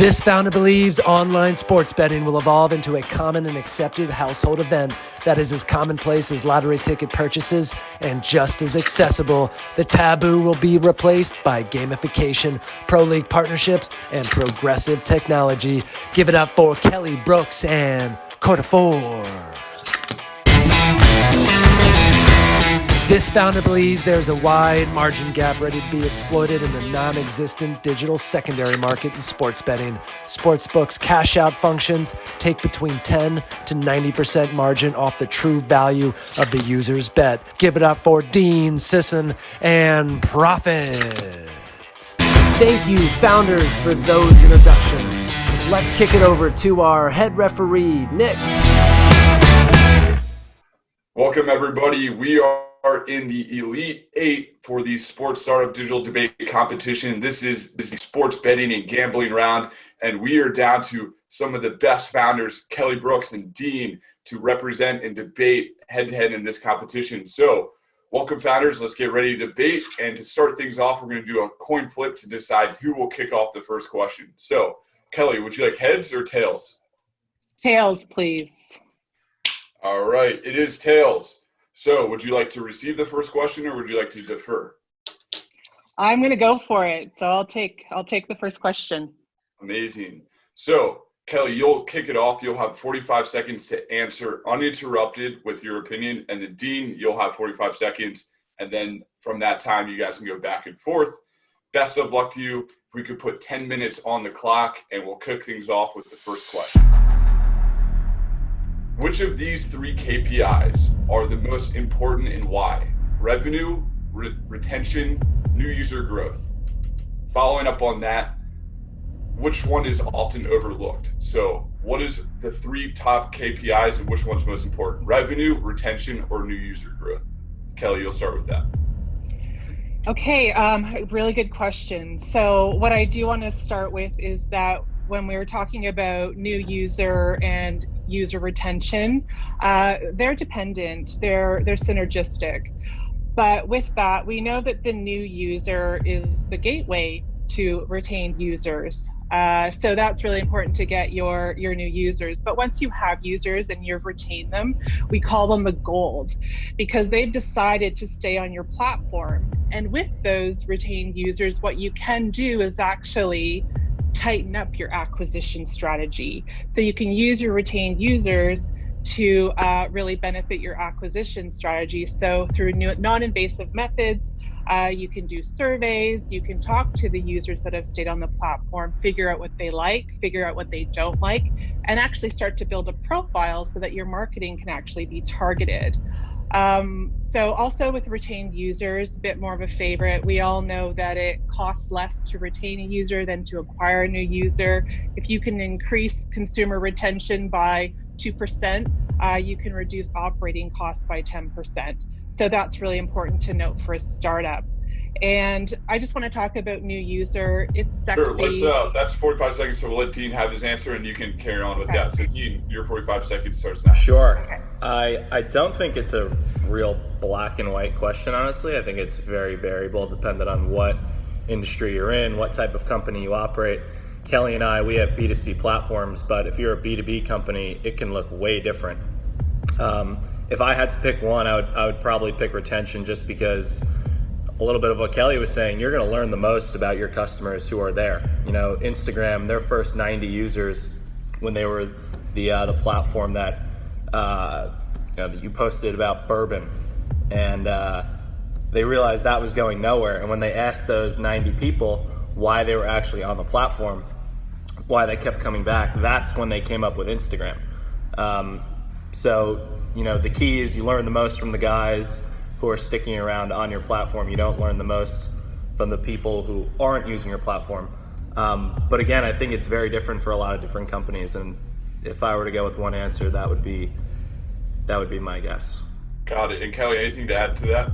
This founder believes online sports betting will evolve into a common and accepted household event that is as commonplace as lottery ticket purchases and just as accessible. The taboo will be replaced by gamification, pro league partnerships, and progressive technology. Give it up for Kelly Brooks and Cofounder. This founder believes there's a wide margin gap ready to be exploited in the non-existent digital secondary market in sports betting. Sportsbooks cash-out functions take between 10 to 90% margin off the true value of the user's bet. Give it up for Dean, Sisun, and Profit. Thank you, founders, for those introductions. Let's kick it over to our head referee, Nick. Welcome, everybody. We are in the Elite Eight for the Sports Startup Digital Debate Competition. This is the sports betting and gambling round, and we are down to some of the best founders, Kelly Brooks and Dean, to represent and debate head-to-head in this competition. So, welcome, founders. Let's get ready to debate. And to start things off, we're going to do a coin flip to decide who will kick off the first question. So, Kelly, would you like heads or tails? Tails, please. All right, it is tails. So would you like to receive the first question or would you like to defer? I'm going to go for it. So I'll take the first question. Amazing. So Kelly, you'll kick it off. You'll have 45 seconds to answer uninterrupted with your opinion. And then Dean, you'll have 45 seconds. And then from that time, you guys can go back and forth. Best of luck to you. If we could put 10 minutes on the clock and we'll kick things off with the first question. Which of these three KPIs are the most important and why? Revenue, retention, new user growth. Following up on that, which one is often overlooked? So what is the three top KPIs and which one's most important? Revenue, retention, or new user growth? Kelly, you'll start with that. Okay, really good question. So what I do want to start with is that when we were talking about new user and user retention, they're dependent, they're synergistic. But with that, we know that the new user is the gateway to retained users. So that's really important to get your new users. But once you have users and you've retained them, we call them the gold because they've decided to stay on your platform. And with those retained users, what you can do is actually tighten up your acquisition strategy. So you can use your retained users to really benefit your acquisition strategy. So through non-invasive methods, you can do surveys, you can talk to the users that have stayed on the platform, figure out what they like, figure out what they don't like, and actually start to build a profile so that your marketing can actually be targeted. So also with retained users, a bit more of a favorite. We all know that it costs less to retain a user than to acquire a new user. If you can increase consumer retention by 2%, you can reduce operating costs by 10%. So that's really important to note for a startup. And I just want to talk about new user. It's sexy. Sure, that's 45 seconds, so we'll let Dean have his answer and you can carry on with that. So Dean, your 45 seconds starts now. Sure. Okay. I don't think it's a real black and white question, honestly. I think it's very variable, dependent on what industry you're in, what type of company you operate. Kelly and I, we have B2C platforms, but if you're a B2B company, it can look way different. If I had to pick one, I would probably pick retention just because a little bit of what Kelly was saying, you're going to learn the most about your customers who are there. You know, Instagram, their first 90 users when they were the platform that that you posted about bourbon, and they realized that was going nowhere. And when they asked those 90 people why they were actually on the platform, why they kept coming back, that's when they came up with Instagram. So, you know, the key is you learn the most from the guys who are sticking around on your platform. You don't learn the most from the people who aren't using your platform. But again, I think it's very different for a lot of different companies. And if I were to go with one answer, that would be my guess. Got it. And Kelly, anything to add to that?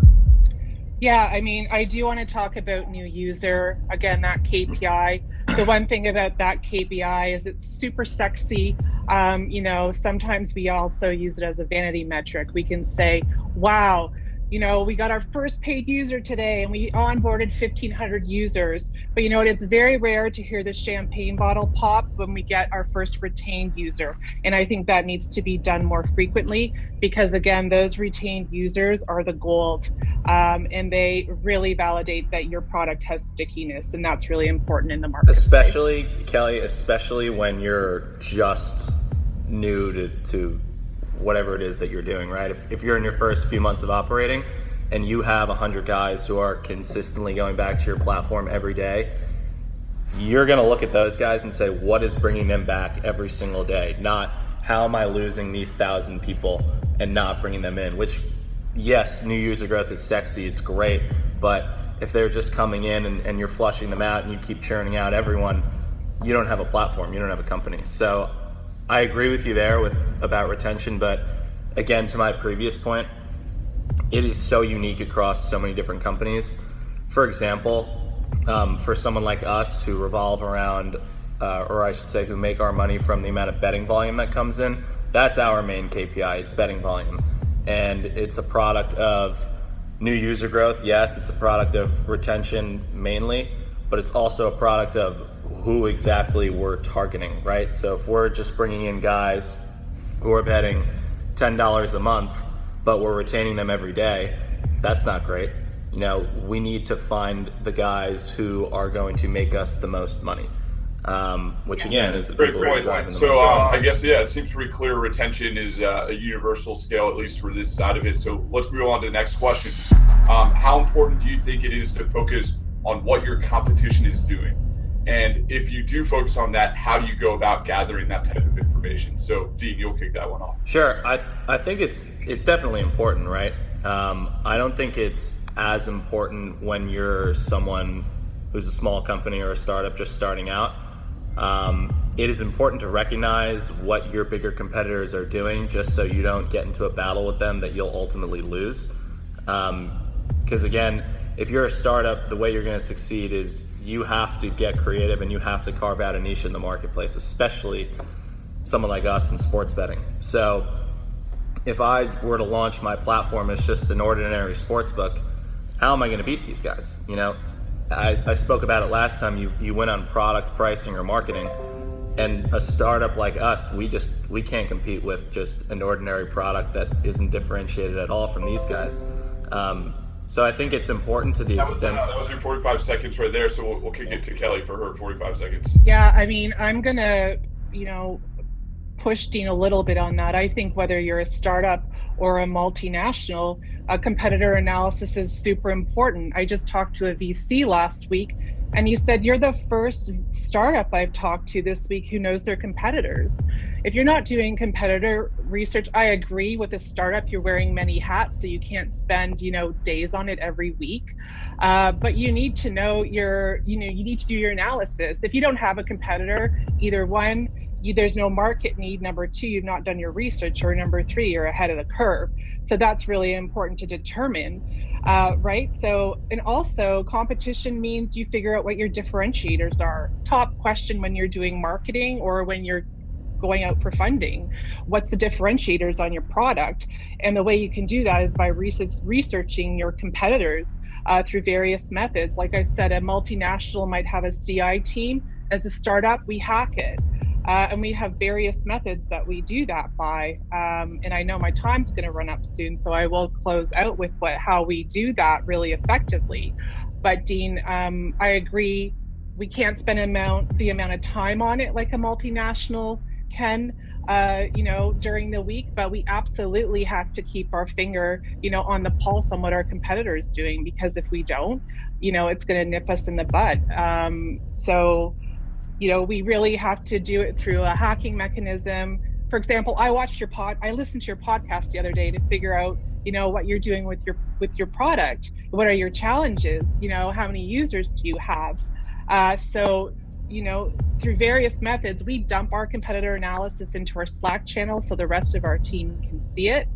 Yeah, I mean, I do want to talk about new user. Again, that KPI. The one thing about that KPI is it's super sexy. You know, sometimes we also use it as a vanity metric. We can say, wow, we got our first paid user today and we onboarded 1,500 users. But you know what? It's very rare to hear the champagne bottle pop when we get our first retained user. And I think that needs to be done more frequently because, again, those retained users are the gold. And they really validate that your product has stickiness. And that's really important in the market. Especially, Kelly, especially when you're just new to whatever it is that you're doing, right? If you're in your first few months of operating and you have 100 guys who are consistently going back to your platform every day, you're going to look at those guys and say, what is bringing them back every single day? Not how am I losing these 1,000 people and not bringing them in, which, yes, new user growth is sexy, it's great, but if they're just coming in and you're flushing them out and you keep churning out everyone, you don't have a platform, you don't have a company. So I agree with you there about retention, but again, to my previous point, it is so unique across so many different companies. For example, for someone like us who revolve around, or I should say who make our money from the amount of betting volume that comes in, that's our main KPI, it's betting volume. And it's a product of new user growth, yes, it's a product of retention mainly, but it's also a product of who exactly we're targeting, right? So if we're just bringing in guys who are betting $10 a month, but we're retaining them every day, that's not great. We need to find the guys who are going to make us the most money, which again is the people who are driving the most. So I guess, it seems pretty clear retention is a universal scale, at least for this side of it. So let's move on to the next question. How important do you think it is to focus on what your competition is doing? And if you do focus on that, how do you go about gathering that type of information? So Dean, you'll kick that one off. Sure. I think it's definitely important, right? I don't think it's as important when you're someone who's a small company or a startup just starting out. It is important to recognize what your bigger competitors are doing just so you don't get into a battle with them that you'll ultimately lose. Because again, if you're a startup, the way you're going to succeed is you have to get creative and you have to carve out a niche in the marketplace, especially someone like us in sports betting. So if I were to launch my platform as just an ordinary sports book, how am I going to beat these guys? I spoke about it last time. You went on product, pricing, or marketing, and a startup like us, we can't compete with just an ordinary product that isn't differentiated at all from these guys. So I think it's important to the extent... That was your 45 seconds right there, so we'll kick it to Kelly for her 45 seconds. Yeah, I'm going to, push Dean a little bit on that. I think whether you're a startup or a multinational, a competitor analysis is super important. I just talked to a VC last week, and he said, you're the first startup I've talked to this week who knows their competitors. If you're not doing competitor research, I agree with a startup, you're wearing many hats, so you can't spend, days on it every week. But you need to know you need to do your analysis. If you don't have a competitor, either one, there's no market need. Number two, you've not done your research, or number three, you're ahead of the curve. So that's really important to determine, right? So, and also competition means you figure out what your differentiators are. Top question when you're doing marketing or when you're going out for funding, what's the differentiators on your product? And the way you can do that is by researching your competitors through various methods. Like I said, a multinational might have a CI team. As a startup, we hack it. And we have various methods that we do that by. And I know my time's going to run up soon, so I will close out with how we do that really effectively. But Dean, I agree, we can't spend the amount of time on it like a multinational can, during the week, but we absolutely have to keep our finger, on the pulse on what our competitors doing, because if we don't, it's going to nip us in the bud. So we really have to do it through a hacking mechanism. For example, I listened to your podcast the other day to figure out, what you're doing with your product. What are your challenges? How many users do you have? So through various methods, we dump our competitor analysis into our Slack channel so the rest of our team can see it.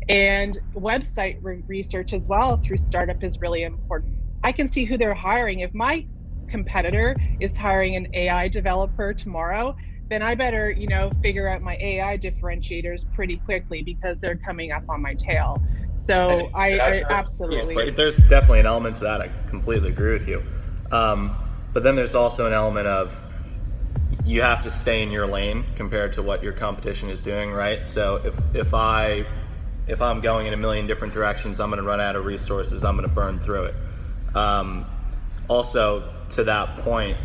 And website research as well through startup is really important. I can see who they're hiring. If my competitor is hiring an AI developer tomorrow, then I better, figure out my AI differentiators pretty quickly because they're coming up on my tail. So I absolutely. Yeah, there's definitely an element to that. I completely agree with you. But then there's also an element of you have to stay in your lane compared to what your competition is doing, right? So if I'm going in a million different directions, I'm going to run out of resources. I'm going to burn through it. Also, to that point,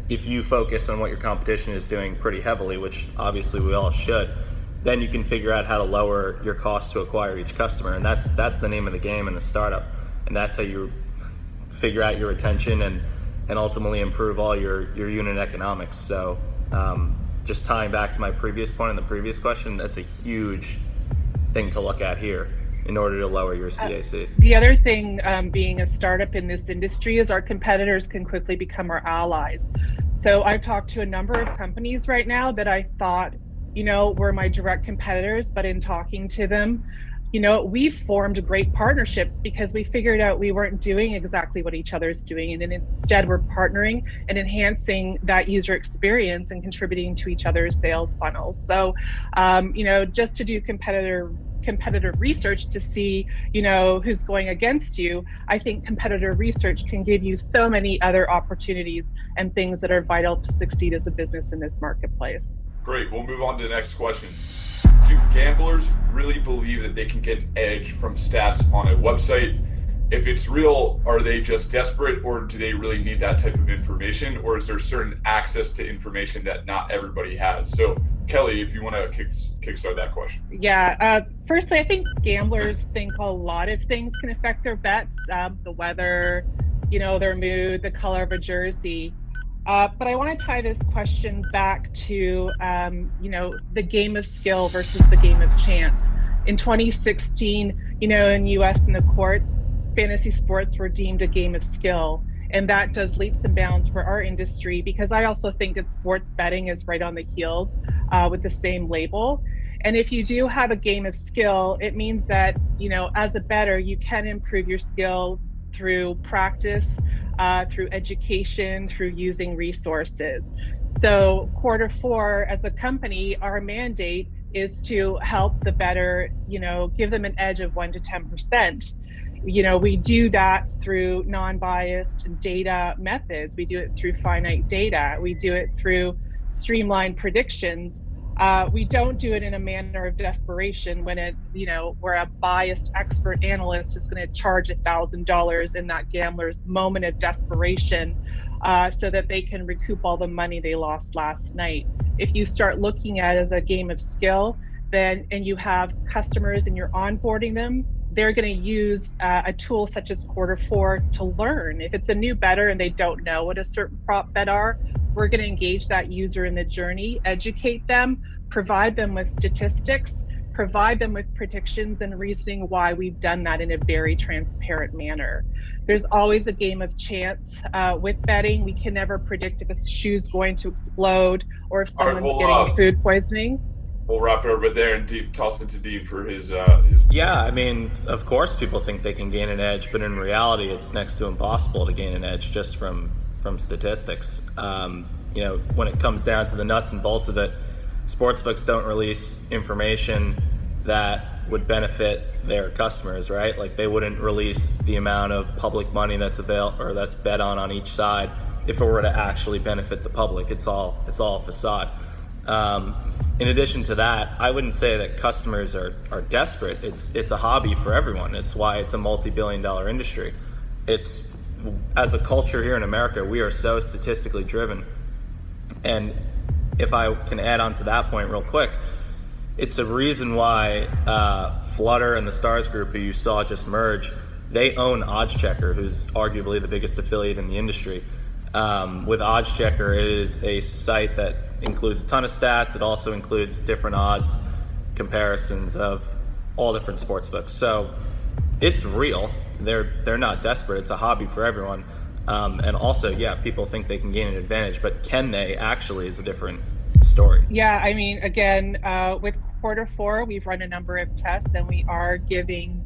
if you focus on what your competition is doing pretty heavily, which obviously we all should, then you can figure out how to lower your cost to acquire each customer, and that's the name of the game in a startup, and that's how you figure out your retention and ultimately improve all your unit economics. So just tying back to my previous point in the previous question, that's a huge thing to look at here in order to lower your CAC. The other thing, being a startup in this industry, is our competitors can quickly become our allies. So I've talked to a number of companies right now that I thought, were my direct competitors, but in talking to them, we've formed great partnerships because we figured out we weren't doing exactly what each other's doing, and instead we're partnering and enhancing that user experience and contributing to each other's sales funnels. So, just to do competitor research to see, who's going against you, I think competitor research can give you so many other opportunities and things that are vital to succeed as a business in this marketplace. Great. We'll move on to the next question. Do gamblers really believe that they can get an edge from stats on a website? If it's real, are they just desperate, or do they really need that type of information, or is there certain access to information that not everybody has? So Kelly, if you want to kickstart that question. Yeah. Firstly, I think gamblers think a lot of things can affect their bets, the weather, their mood, the color of a jersey. But I want to tie this question back to, the game of skill versus the game of chance. In 2016, in US and the courts, fantasy sports were deemed a game of skill. And that does leaps and bounds for our industry, because I also think that sports betting is right on the heels with the same label. And if you do have a game of skill, it means that, as a bettor, you can improve your skill through practice, through education, through using resources. So Q4, as a company, our mandate is to help the bettor, give them an edge of 1 to 10%. We do that through non-biased data methods. We do it through finite data. We do it through streamlined predictions. We don't do it in a manner of desperation when where a biased expert analyst is going to charge $1,000 in that gambler's moment of desperation so that they can recoup all the money they lost last night. If you start looking at it as a game of skill, and you have customers and you're onboarding them, they're going to use a tool such as Q4 to learn. If it's a new bettor and they don't know what a certain prop bet are, we're going to engage that user in the journey, educate them, provide them with statistics, provide them with predictions and reasoning why we've done that in a very transparent manner. There's always a game of chance with betting. We can never predict if a shoe's going to explode or if someone's getting food poisoning. We'll wrap it over there and toss it to Dean for his. Yeah, I mean, of course people think they can gain an edge, but in reality it's next to impossible to gain an edge just from statistics. When it comes down to the nuts and bolts of it, sportsbooks don't release information that would benefit their customers, right? Like they wouldn't release the amount of public money that's that's bet on each side if it were to actually benefit the public. It's all a facade. In addition to that, I wouldn't say that customers are desperate. It's a hobby for everyone. It's why it's a multi-billion-dollar industry. It's, as a culture here in America, we are so statistically driven. And if I can add on to that point real quick, it's the reason why Flutter and the Stars Group, who you saw just merge, they own OddsChecker, who's arguably the biggest affiliate in the industry. With OddsChecker, it is a site that includes a ton of stats. It also includes different odds comparisons of all different sportsbooks. So it's real. They're not desperate. It's a hobby for everyone. And also, yeah, people think they can gain an advantage, but can they actually is a different story. Yeah, I mean, again, with Q4, we've run a number of tests, and we are giving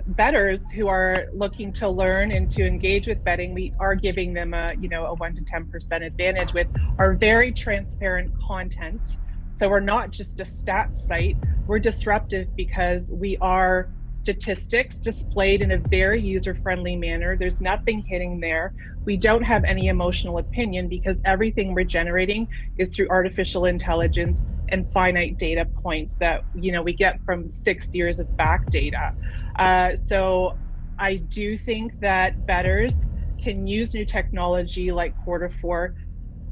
bettors who are looking to learn and to engage with betting, we are giving them a 1 to 10% advantage with our very transparent content. So we're not just a stats site, we're disruptive because we are statistics displayed in a very user-friendly manner. There's nothing hidden there. We don't have any emotional opinion because everything we're generating is through artificial intelligence and finite data points that we get from 6 years of back data. So I do think that bettors can use new technology like Quarter4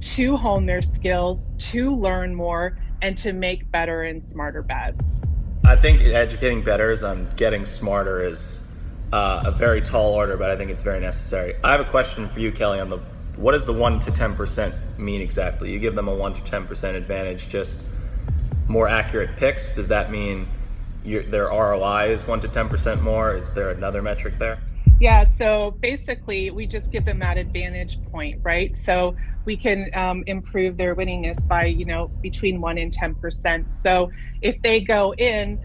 to hone their skills, to learn more, and to make better and smarter bets. I think educating bettors on getting smarter is a very tall order, but I think it's very necessary. I have a question for you, Kelly, on what does the 1 to 10% mean exactly? You give them a 1 to 10% advantage, just more accurate picks. Does that mean their ROI is 1 to 10% more? Is there another metric there? Yeah, so basically we just give them that advantage point, right? So we can improve their winningness by, between 1 and 10%. So if they go in,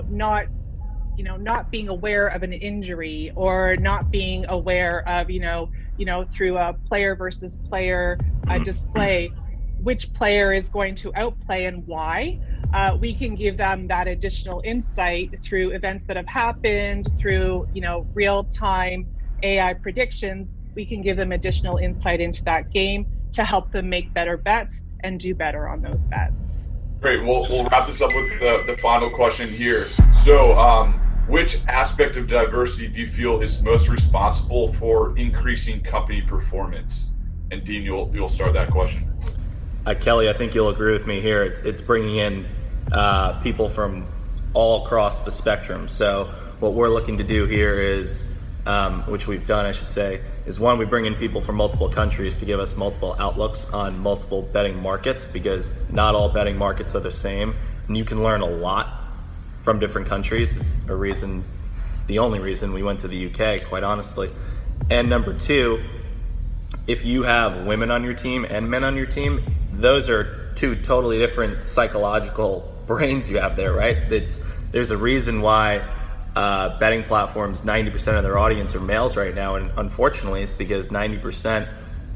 not being aware of an injury or not being aware of, through a player versus player display, which player is going to outplay and why, we can give them that additional insight through events that have happened, through, real-time AI predictions. We can give them additional insight into that game to help them make better bets and do better on those bets. Great. We'll wrap this up with the final question here. So, which aspect of diversity do you feel is most responsible for increasing company performance? And Dean, you'll start that question. Kelly, I think you'll agree with me here. It's bringing in people from all across the spectrum. So what we're looking to do here is, which we've done, I should say, is one, we bring in people from multiple countries to give us multiple outlooks on multiple betting markets, because not all betting markets are the same, and you can learn a lot from different countries. It's the only reason we went to the UK, quite honestly. And number two, if you have women on your team and men on your team, those are two totally different psychological brains you have there, right? There's a reason why betting platforms, 90% of their audience are males right now, and unfortunately it's because 90%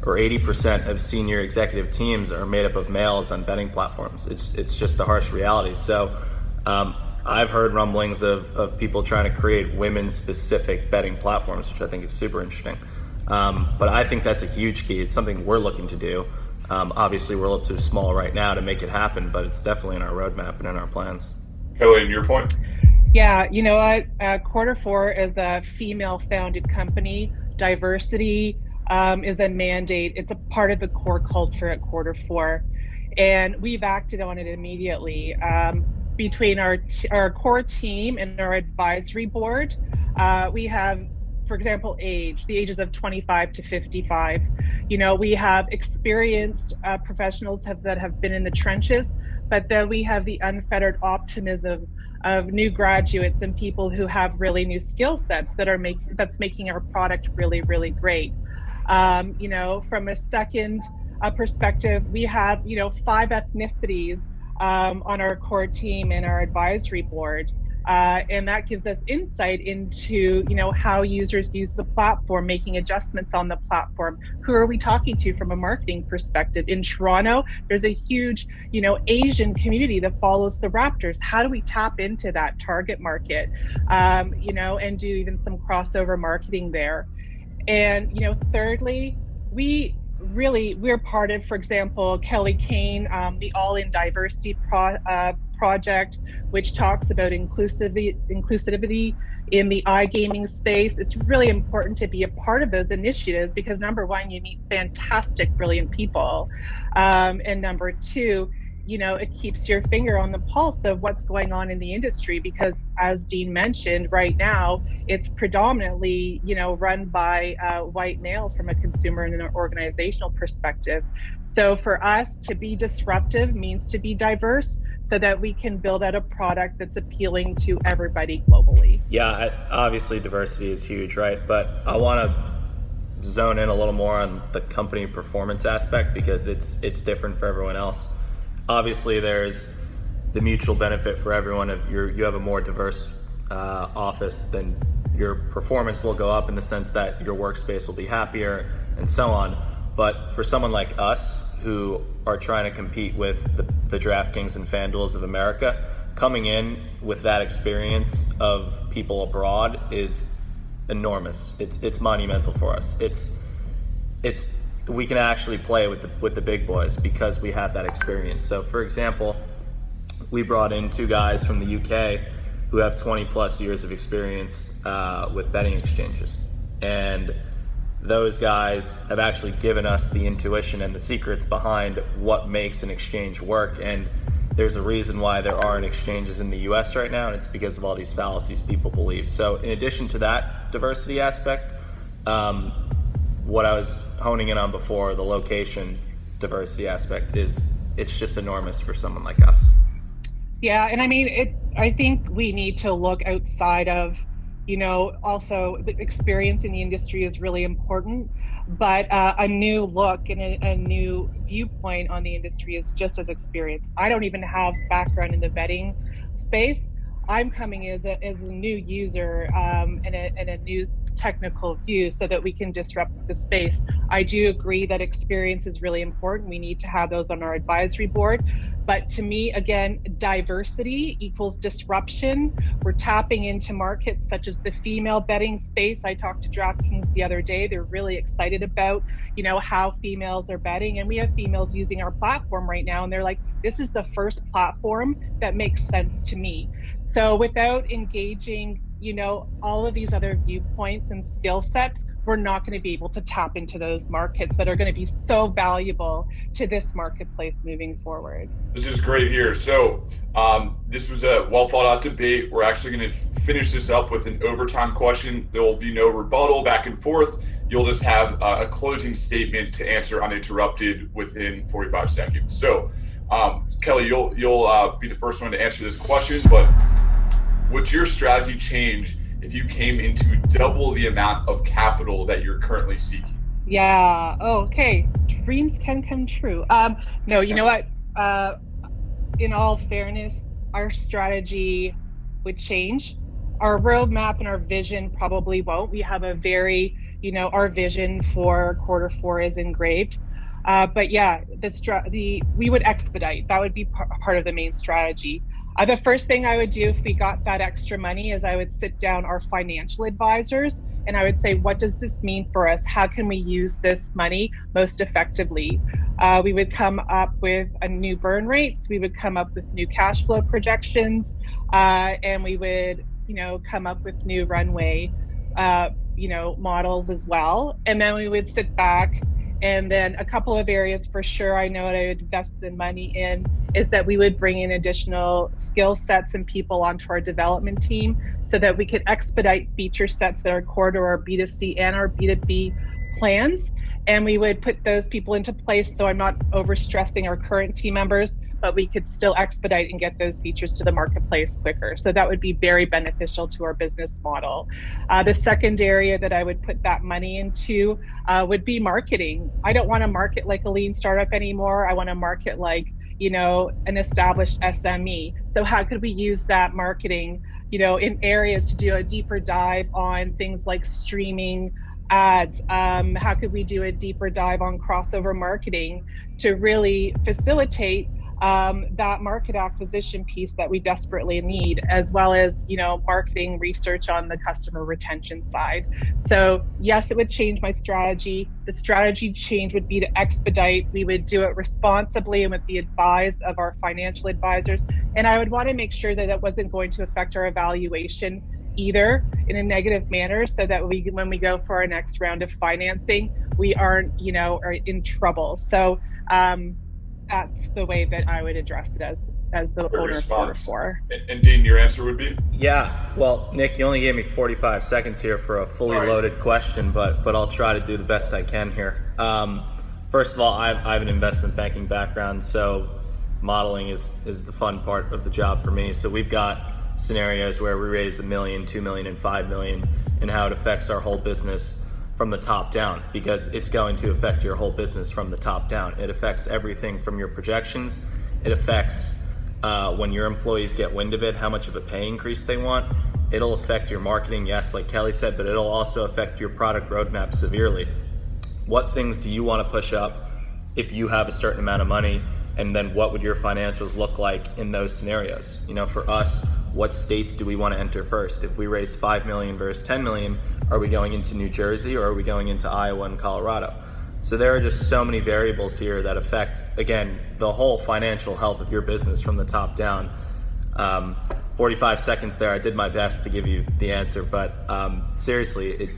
or 80% of senior executive teams are made up of males on betting platforms. It's just a harsh reality. So I've heard rumblings of people trying to create women-specific betting platforms, which I think is super interesting. But I think that's a huge key. It's something we're looking to do. Obviously, we're a little too small right now to make it happen, but it's definitely in our roadmap and in our plans. Kelly, and your point? Yeah, you know what? Quarter4 is a female-founded company. Diversity is a mandate. It's a part of the core culture at Quarter4, and we've acted on it immediately. Between our core team and our advisory board, we have, for example, the ages of 25 to 55. We have experienced professionals that have been in the trenches, but then we have the unfettered optimism of new graduates and people who have really new skill sets that's making our product really, really great. From a second perspective, we have 5 ethnicities on our core team and our advisory board. And that gives us insight into, how users use the platform, making adjustments on the platform. Who are we talking to from a marketing perspective? In Toronto, there's a huge, Asian community that follows the Raptors. How do we tap into that target market, and do even some crossover marketing there? And, thirdly, we're part of, for example, Kelly Kane, the All-in Diversity project, which talks about inclusivity in the iGaming space. It's really important to be a part of those initiatives because number one, you meet fantastic, brilliant people. And number two, it keeps your finger on the pulse of what's going on in the industry because as Dean mentioned, right now, it's predominantly, run by white males from a consumer and an organizational perspective. So for us to be disruptive means to be diverse so that we can build out a product that's appealing to everybody globally. Yeah, obviously diversity is huge, right? But I want to zone in a little more on the company performance aspect because it's different for everyone else. Obviously, there's the mutual benefit for everyone. If you have a more diverse office, then your performance will go up in the sense that your workspace will be happier and so on. But for someone like us who are trying to compete with the DraftKings and FanDuels of America, coming in with that experience of people abroad is enormous. It's monumental for us. We can actually play with the big boys because we have that experience. So for example, we brought in 2 guys from the UK who have 20 plus years of experience with betting exchanges. And those guys have actually given us the intuition and the secrets behind what makes an exchange work. And there's a reason why there aren't exchanges in the US right now, and it's because of all these fallacies people believe. So in addition to that diversity aspect, what I was honing in on before, the location diversity aspect, it's just enormous for someone like us. Yeah, and I mean, I think we need to look outside of, also the experience in the industry is really important, but a new look and a new viewpoint on the industry is just as experienced. I don't even have background in the betting space. I'm coming as a new user and a new technical view so that we can disrupt the space. I do agree that experience is really important. We need to have those on our advisory board. But to me, again, diversity equals disruption. We're tapping into markets such as the female betting space. I talked to DraftKings the other day. They're really excited about, how females are betting. And we have females using our platform right now. And they're like, this is the first platform that makes sense to me. So without engaging, all of these other viewpoints and skill sets, we're not going to be able to tap into those markets that are going to be so valuable to this marketplace moving forward. This is great here. So this was a well thought out debate. We're actually going to finish this up with an overtime question. There will be no rebuttal back and forth. You'll just have a closing statement to answer uninterrupted within 45 seconds. So Kelly, you'll be the first one to answer this question, but would your strategy change if you came into double the amount of capital that you're currently seeking? Yeah. Oh, okay. Dreams can come true. No, you know what? In all fairness, our strategy would change. Our roadmap and our vision probably won't. We have a very, our vision for Q4 is engraved. But yeah, we would expedite. That would be part of the main strategy. The first thing I would do if we got that extra money is I would sit down our financial advisors and I would say, what does this mean for us? How can we use this money most effectively? We would come up with a new burn rates. We would come up with new cash flow projections, and we would, come up with new runway, models as well. And then we would sit back. And then a couple of areas for sure I know that I would invest the money in is that we would bring in additional skill sets and people onto our development team so that we could expedite feature sets that are core to our B2C and our B2B plans. And we would put those people into place so I'm not overstressing our current team members, but we could still expedite and get those features to the marketplace quicker. So that would be very beneficial to our business model. The second area that I would put that money into would be marketing. I don't want to market like a lean startup anymore. I want to market like, an established SME. So how could we use that marketing, in areas to do a deeper dive on things like streaming ads? How could we do a deeper dive on crossover marketing to really facilitate that market acquisition piece that we desperately need, as well as, marketing research on the customer retention side. So yes, it would change my strategy. The strategy change would be to expedite. We would do it responsibly and with the advice of our financial advisors. And I would want to make sure that it wasn't going to affect our evaluation either in a negative manner, so that when we go for our next round of financing, we aren't, are in trouble. So that's the way that I would address it as the owner of Q4. And Dean, your answer would be? Yeah, well, Nick, you only gave me 45 seconds here for a fully loaded question, but I'll try to do the best I can here. First of all, I have an investment banking background, so modeling is the fun part of the job for me. So we've got scenarios where we raise $1 million, $2 million, and $5 million, and how it affects our whole business from the top down, because it's going to affect your whole business from the top down. It affects everything from your projections. It affects when your employees get wind of it, how much of a pay increase they want. It'll affect your marketing, yes, like Kelly said, but it'll also affect your product roadmap severely. what things do you want to push up if you have a certain amount of money, and then what would your financials look like in those scenarios? For us, what states do we want to enter first? If we raise 5 million versus 10 million, are we going into New Jersey or are we going into Iowa and Colorado? So there are just so many variables here that affect, again, the whole financial health of your business from the top down. 45 seconds there, I did my best to give you the answer, but seriously,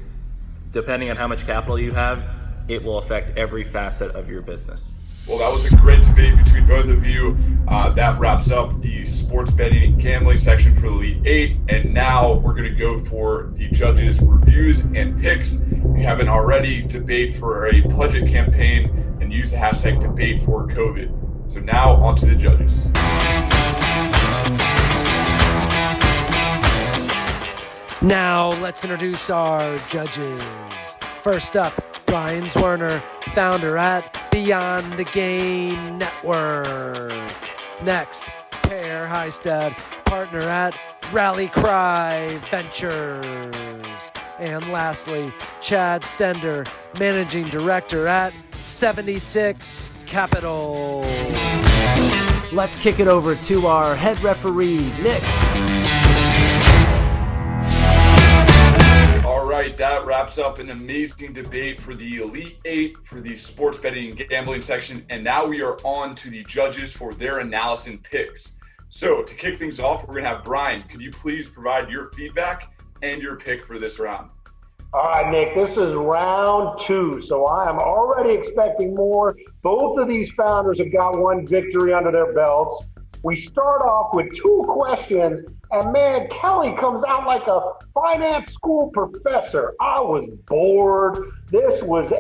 depending on how much capital you have, it will affect every facet of your business. Well, that was a great debate between both of you. That wraps up the sports betting and gambling section for the Elite 8. And now we're going to go for the judges' reviews and picks. If you haven't already, debate for a budget campaign and use the hashtag #DebateForCovid. So now on to the judges. Now let's introduce our judges. First up, Brian Zwerner, founder at Beyond the Game Network. Next, Per Heistad, partner at Rally Cry Ventures. And lastly, Chad Stender, managing director at 76 Capital. Let's kick it over to our head referee, Nick. All right, that wraps up an amazing debate for the Elite 8 for the sports betting and gambling section. And now we are on to the judges for their analysis and picks. So to kick things off, we're going to have Brian. Could you please provide your feedback and your pick for this round? All right, Nick, this is round 2, so I am already expecting more. Both of these founders have got one victory under their belts. We start off with 2 questions, and man, Kelly comes out like a finance school professor. I was bored. This was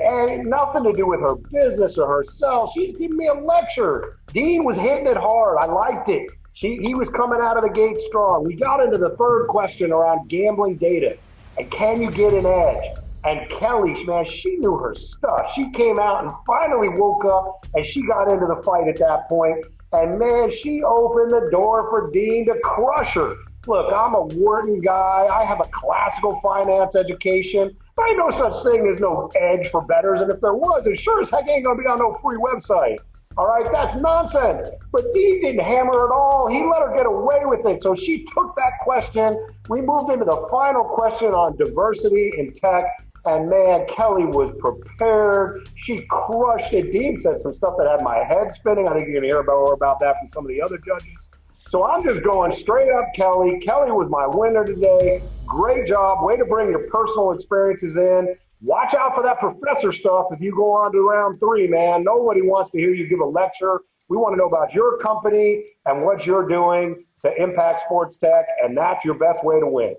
nothing to do with her business or herself. She's giving me a lecture. Dean was hitting it hard. I liked it. He was coming out of the gate strong. We got into the 3rd question around gambling data. And can you get an edge? And Kelly, man, she knew her stuff. She came out and finally woke up, and she got into the fight at that point. And man, she opened the door for Dean to crush her. Look, I'm a Wharton guy. I have a classical finance education. There ain't no such thing as no edge for bettors. And if there was, it sure as heck ain't gonna be on no free website. All right, that's nonsense. But Dean didn't hammer at all. He let her get away with it. So she took that question. We moved into the final question on diversity in tech. And man, Kelly was prepared. She crushed it. Dean said some stuff that had my head spinning. I think you're going to hear more about that from some of the other judges. So I'm just going straight up Kelly. Kelly was my winner today. Great job. Way to bring your personal experiences in. Watch out for that professor stuff if you go on to round 3, man. Nobody wants to hear you give a lecture. We want to know about your company and what you're doing to impact sports tech, and that's your best way to win.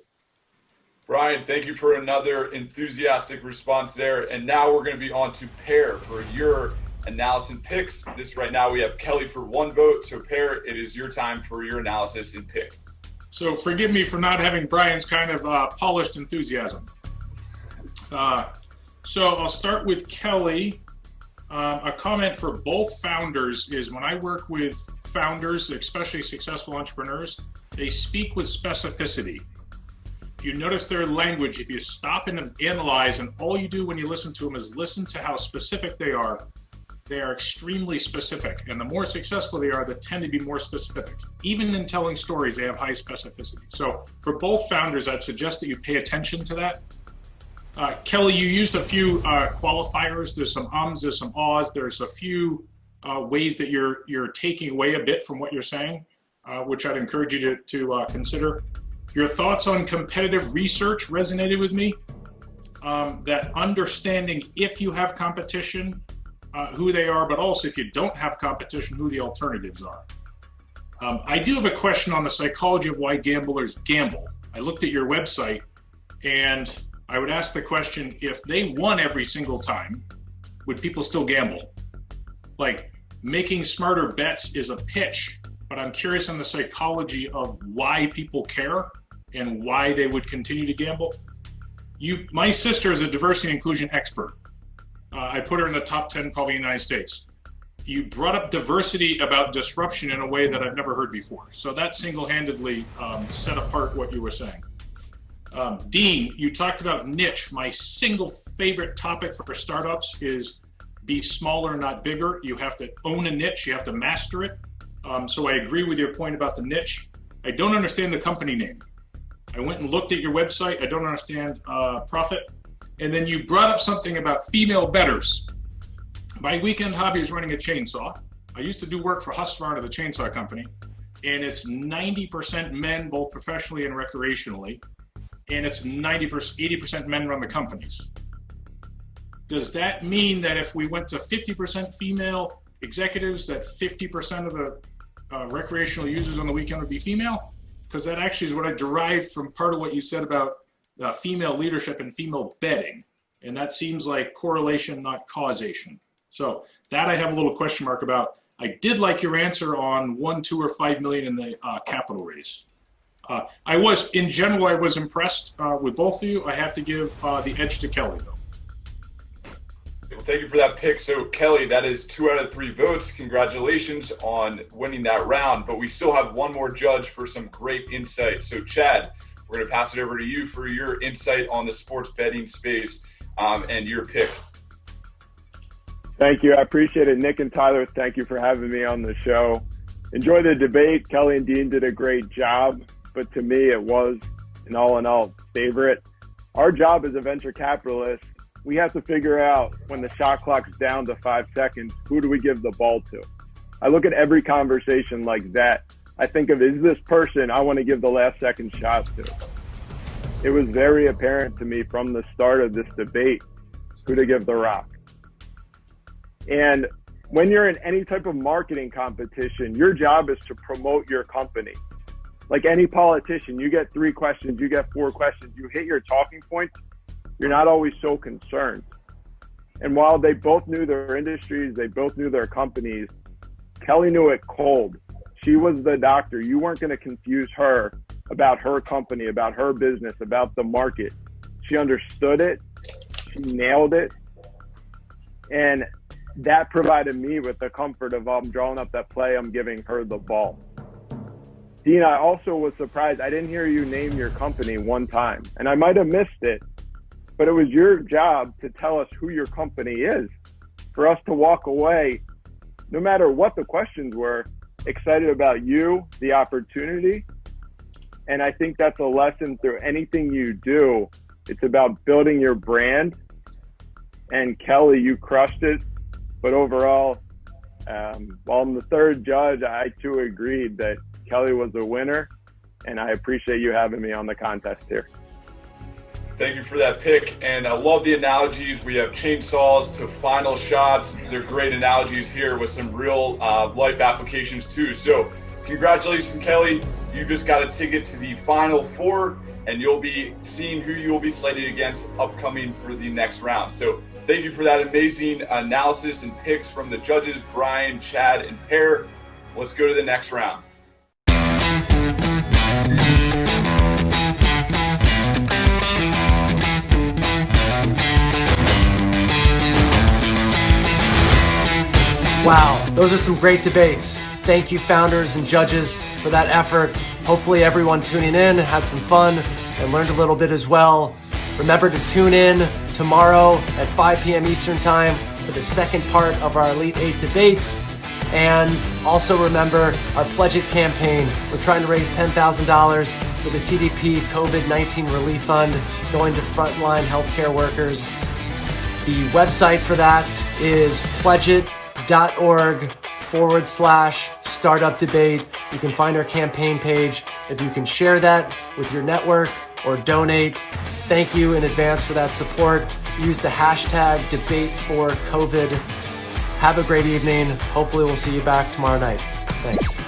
Brian, thank you for another enthusiastic response there. And now we're going to be on to Per for your analysis and picks. This right now we have Kelly for 1 vote. So Per, it is your time for your analysis and pick. So forgive me for not having Brian's kind of polished enthusiasm. So I'll start with Kelly. A comment for both founders is when I work with founders, especially successful entrepreneurs, they speak with specificity. If you notice their language, if you stop and analyze, and all you do when you listen to them is listen to how specific they are extremely specific. And the more successful they are, they tend to be more specific. Even in telling stories, they have high specificity. So for both founders, I'd suggest that you pay attention to that. Kelly, you used a few qualifiers. There's some ums, there's some ahs. There's a few ways that you're taking away a bit from what you're saying, which I'd encourage you to consider. Your thoughts on competitive research resonated with me. That understanding if you have competition, who they are, but also if you don't have competition, who the alternatives are. I do have a question on the psychology of why gamblers gamble. I looked at your website and I would ask the question, if they won every single time, would people still gamble? Like, making smarter bets is a pitch, but I'm curious on the psychology of why people care and why they would continue to gamble. My sister is a diversity and inclusion expert. I put her in the top 10 probably in the United States. You brought up diversity about disruption in a way that I've never heard before. So that single-handedly set apart what you were saying. Dean, you talked about niche. My single favorite topic for startups is be smaller, not bigger. You have to own a niche. You have to master it. So I agree with your point about the niche. I don't understand the company name. I went and looked at your website. I don't understand profit. And then you brought up something about female betters. My weekend hobby is running a chainsaw. I used to do work for Husqvarna, the chainsaw company, and it's 90% men, both professionally and recreationally, and it's 80% men run the companies. Does that mean that if we went to 50% female executives, that 50% of the recreational users on the weekend would be female? Because that actually is what I derived from part of what you said about female leadership and female betting. And that seems like correlation, not causation. So that I have a little question mark about. I did like your answer on 1, 2, or 5 million in the capital raise. In general, I was impressed with both of you. I have to give the edge to Kelly, though. Well, thank you for that pick. So, Kelly, that is 2 out of 3 votes. Congratulations on winning that round. But we still have one more judge for some great insight. So, Chad, we're going to pass it over to you for your insight on the sports betting space and your pick. Thank you. I appreciate it. Nick and Tyler, thank you for having me on the show. Enjoy the debate. Kelly and Dean did a great job, but to me, it was an all-in-all favorite. Our job as a venture capitalist, we have to figure out when the shot clock's down to 5 seconds, who do we give the ball to? I look at every conversation like that. I think of, is this person I want to give the last second shot to? It was very apparent to me from the start of this debate who to give the rock. And when you're in any type of marketing competition, your job is to promote your company. Like any politician, you get 3 questions, you get 4 questions, you hit your talking points, you're not always so concerned. And while they both knew their industries, they both knew their companies, Kelly knew it cold. She was the doctor. You weren't going to confuse her about her company, about her business, about the market. She understood it. She nailed it. And that provided me with the comfort of I'm drawing up that play, I'm giving her the ball. Dean, I also was surprised. I didn't hear you name your company one time, and I might have missed it, but it was your job to tell us who your company is, for us to walk away, no matter what the questions were, excited about you, the opportunity. And I think that's a lesson through anything you do. It's about building your brand. And Kelly, you crushed it. But overall, while I'm the third judge, I too agreed that Kelly was a winner, and I appreciate you having me on the contest here. Thank you for that pick, and I love the analogies. We have chainsaws to final shots. They're great analogies here with some real life applications too. So congratulations, Kelly. You just got a ticket to the Final Four, and you'll be seeing who you will be slated against upcoming for the next round. So thank you for that amazing analysis and picks from the judges, Brian, Chad, and Pear. Let's go to the next round. Wow, those are some great debates. Thank you, founders and judges, for that effort. Hopefully everyone tuning in had some fun and learned a little bit as well. Remember to tune in tomorrow at 5 p.m. Eastern Time for the second part of our Elite 8 debates. And also remember our Pledge It campaign. We're trying to raise $10,000 for the CDP COVID-19 Relief Fund going to frontline healthcare workers. The website for that is pledgeit.org/startup debate. You can find our campaign page. If you can share that with your network or donate, thank you in advance for that support. Use the hashtag #DebateForCovid. Have a great evening. Hopefully we'll see you back tomorrow night. Thanks.